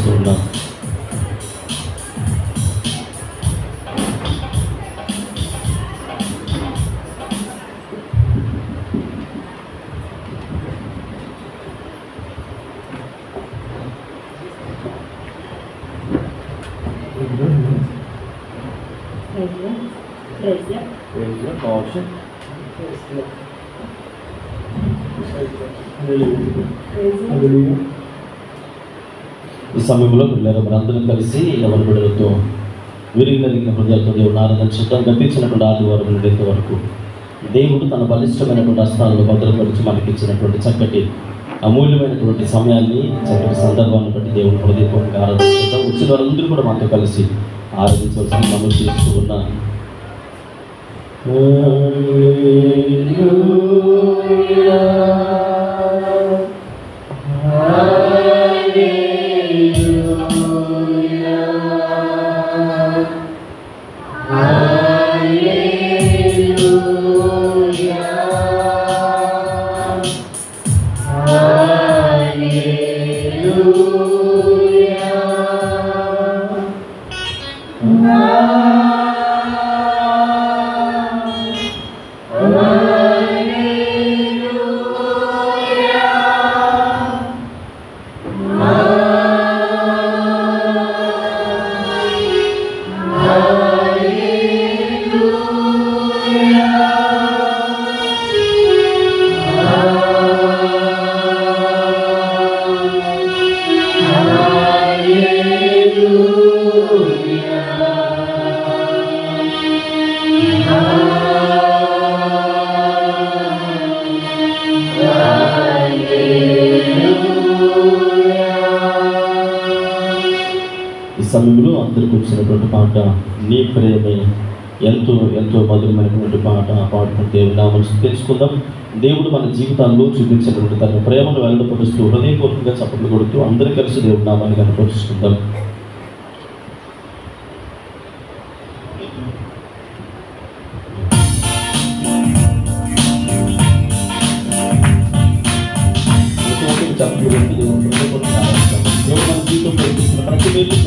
తెలియపరుస్తున్నాం. ఈ సమయంలో పిల్లలు మనందరం కలిసి ఎవరి బిడ్డలతో విరిగిన హృదయాలతో దేవుడు ఆరాధించడం గతించినటువంటి ఆదివారం నుండి ఇంతవరకు దేవుడు తన బలిష్టమైనటువంటి హస్తాలను భద్రపరిచి మనకి ఇచ్చినటువంటి చక్కటి అమూల్యమైనటువంటి సమయాన్ని, చక్కటి సందర్భాన్ని బట్టి దేవుడు హృదయపూర్వకంగా ఆరాధించడం. వచ్చిన వారందరూ కూడా మనతో కలిసి ఆరాధించవలసిన మనం చేస్తూ ఉన్నాం. సమయంలో అందరికి వచ్చినటువంటి పాట నీ ప్రేమే ఎంతో ఎంతో మధురమైనటువంటి పాట పాడుకుంటే నామం తెలుసుకుందాం. దేవుడు మన జీవితాల్లో చూపించినటువంటి తన ప్రేమను వెల్లడిపరుస్తూ హృదయపూర్వకంగా చప్పట్లు కొడుతూ అందరూ కలిసి దేవుడి నామాన్ని కనపరుచుకుందాం. దేవుడు మన జీవితంలో ప్రతి వేలు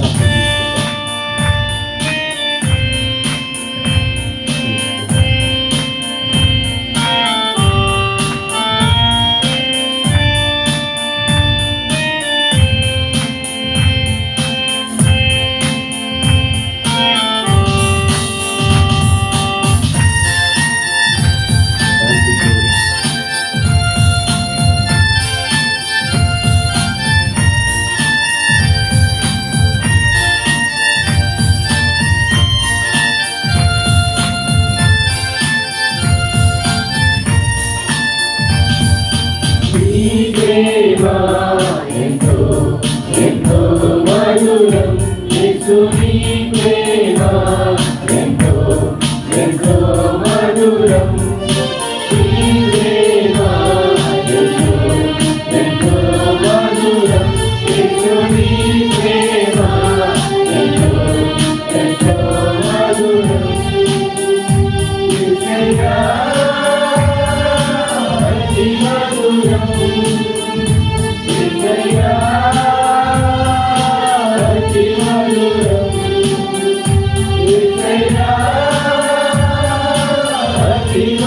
Amen.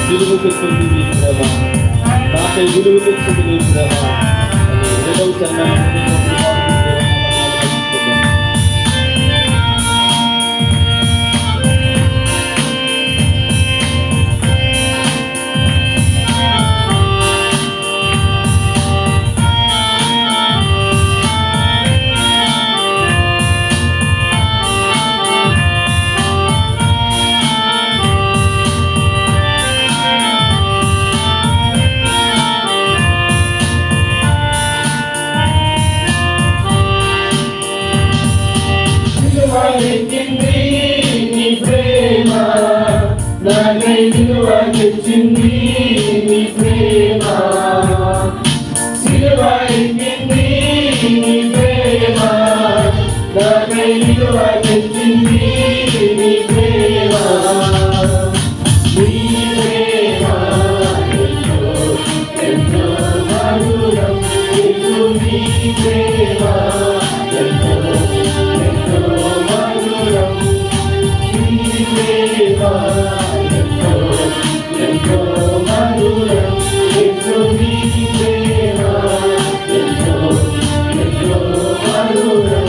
విలువ తెచ్చింది నీ ప్రేమ, నాకై విలువ తెచ్చింది నీ ప్రేమ. రెండవ చరణాన్ని నీ ప్రేమ, నాకై విలువ తెచ్చింది నీ ప్రేమ. సిలువ ఎక్కింది నీ ప్రేమ, నాకై విలువ తెచ్చింది నీ ప్రేమ. నీ ప్రేమ ఎంతో మధురం, నీ ప్రేమ ఎంతో మధురం. నీ ప్రేమ ఎంతో మధురం, నీ ప్రేమ ఎంతో మధురం.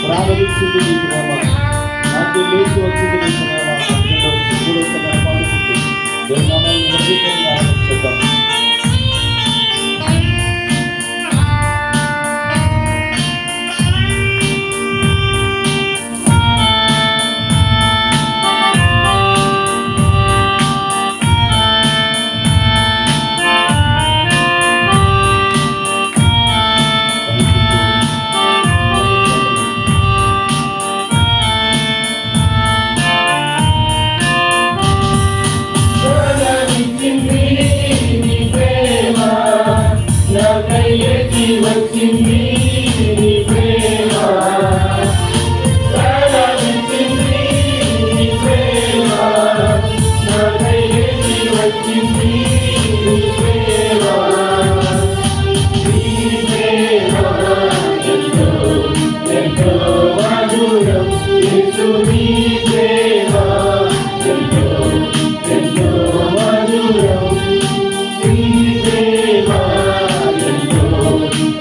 ప్రారంభించింది నీ ప్రేమ, నాకు లేచి వచ్చింది నీ ప్రేమ. పాడుకుంటూ దేవుని నామాన్ని వర్ధిల్లంగా ఆరాధించుదాం. వచ్చింది నీ ప్రేమ, ప్రారంభించింది నీ ప్రేమ, నాకై వచ్చింది నీ ప్రేమ. నీ ప్రేమ ఎంతో మధురం, యేసు నీ ప్రేమ ఎంతో మధురం. నీ ప్రేమ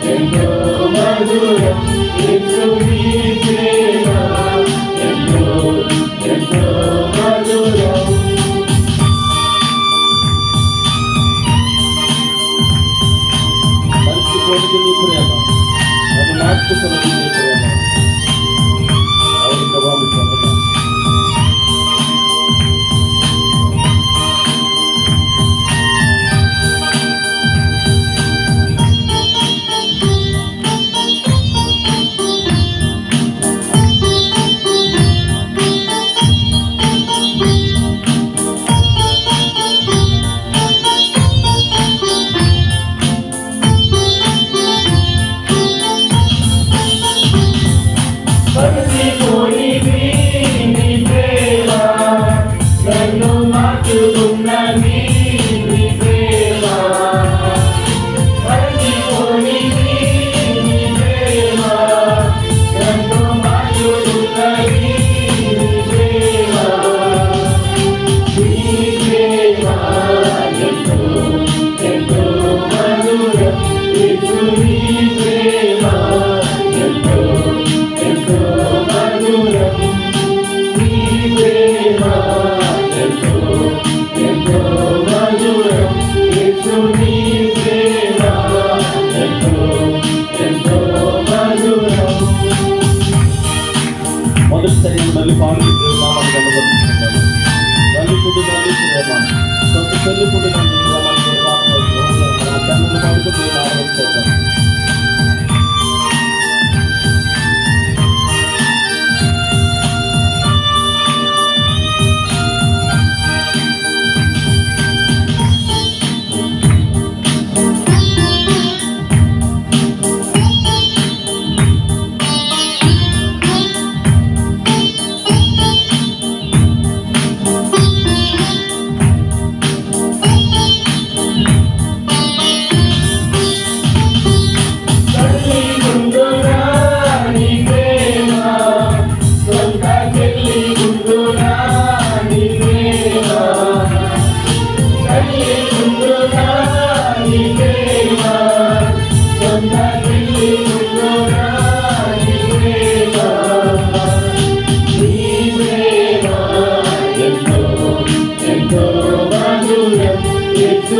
ఎంతో మధురం, యేసు నీ ప్రేమ ఎంతో మధురం. మర్చిపోనిది నీ ప్రేమ, అది మార్చుకున్నది నీ ప్రేమ. అవును ప్రభావం పొందడం నీ ప్రేమ నన్ను మార్చుకున్నది నీ ప్రేమ. మర్చిపోనిది నీ ప్రేమ నన్ను మార్చుకున్నది నీ ప్రేమ. నీ ప్రేమ ఎంతో మధురం, యేసు నీ ప్రేమ ఎంతో మధురం. నీ ప్రేమ ఎంతో మధురం, యేసు నీ ప్రేమ ఎంతో మధురం. మొదటిసారి మళ్ళీ పాడుకుంటూ నామాన్ని కనబడుతున్నాను. తల్లిపుడు నన్ను ప్రేమ, సొంత తల్లిపుడు నన్ను ప్రేమ పాడుకుంటూ ఆరాధించేద్దాం.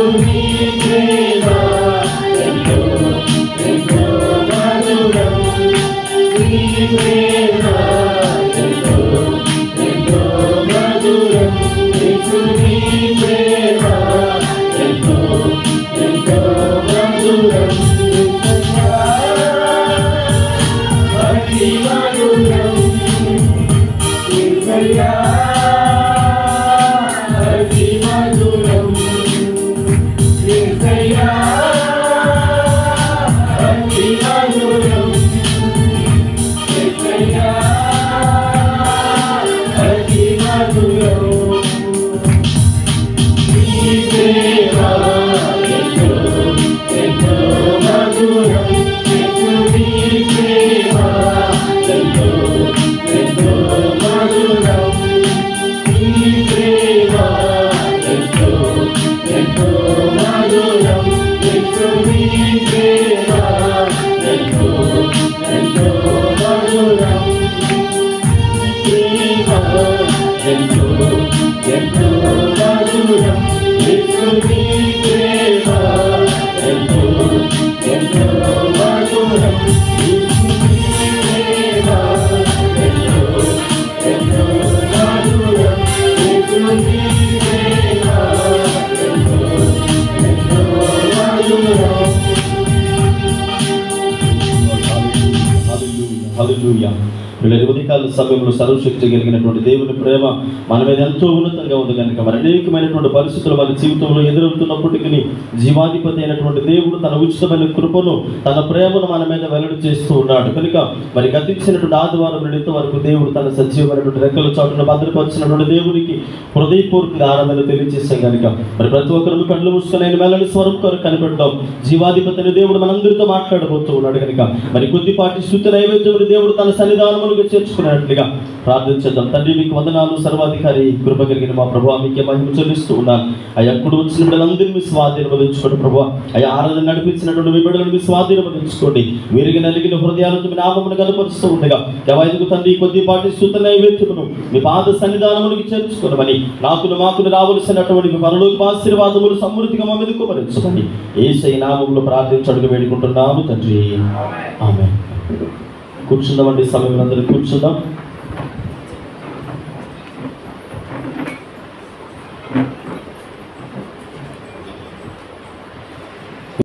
యేసుని ప్రేమ ఎంతో ఎంతో మధురం నీ ప్రేమ ఎంతో ఎంతో మధురం యేసుని ప్రేమ ఎంతో ఎంతో మధురం అతి మధురం యేసయ్యా అతి మధురం యేసయ్యా అతి మధురం యేసయ్యా అతి మధురం నీ ప్రేమ ఎంతో ఎంతో మధురం యేసుని ప్రేమ ఎంతో ఎంతో మధురం నీ ప్రేమ ఎంతో ఎంతో మధురం యేసుని ప్రేమ ఎంతో ఎంతో మధురం ప్రేమ ఎంతో ఎంతో మధురం యేసుని ప్రేమ ఎంతో ఎంతో మధురం యేసుని ప్రేమ ఎంతో ఎంతో మధురం యేసుని ప్రేమ ఎంతో ఎంతో మధురం. హల్లెలూయా. వీళ్ళ ఉదయకాల సమయంలో సర్వశక్తి కలిగినటువంటి దేవుని ప్రేమ మన మీద ఎంతో ఉన్నతంగా ఉంది కనుక మరి అనేకమైనటువంటి పరిస్థితులు మన జీవితంలో ఎదురవుతున్నప్పటికీ జీవాధిపతి అయినటువంటి దేవుడు తన ఉచితమైన కృపను తన ప్రేమను మన మీద వెల్లడి చేస్తూ ఉన్నాడు కనుక మరి గతించినటువంటి ఆదివారం నుండి ఇంతవరకు దేవుడు తన సజీవమైనటువంటి రెక్కల చాటును భద్రపరిచినటువంటి దేవునికి హృదయపూర్వకంగా ఆరాధన తెలియజేస్తాం కనుక మరి ప్రతి ఒక్కరు కళ్ళు మూసుకొని ఆయన మెల్లని స్వరం కొరకు కనిపెడతాం. జీవాధిపతి అయిన దేవుడు మనందరితో మాట్లాడబోతూ ఉన్నాడు కనుక మరి కొద్దిపాటి స్తుతి నైవేద్యముని దేవుడు తన సన్నిధానములుగా చేర్చుకున్నట్లుగా ప్రార్థించేద్దాం. తండ్రి మీకు వందనాలు, సర్వాధికారి కృప కలిగిన మా ప్రభువా మీకే మహిమ చెల్లిస్తూ ఉన్నాను. అయ్యా అప్పుడు వచ్చిన బిడ్డలందరినీ మీ స్వాధీనం వదిలించుకోండి ప్రభువా. అయ్యా ఆరాధన నడిపించినటువంటి మీ బిడ్డలను మీ స్వాధీనం వదిలించుకోండి. వీరికి నలిగిన హృదయాలతో మీ నామమును కనపరుస్తూ ఉండగా ఎవరికి తండ్రి కొద్దిపాటి స్తుతి నైవేద్యమును మీ పాద సన్నిధానమునికి చేర్చుకోనమని నాకును మాకును రావలసినటువంటి పరలోక ఆశీర్వాదములు సమృద్ధిగా మా మీద కుమరించమని యేసయ్య నామములో ప్రార్థించడానికి వేడుకుంటున్నాము తండ్రి. ఆమేన్. కూర్చుందామండి, సమయం అందరూ కూర్చుందాం.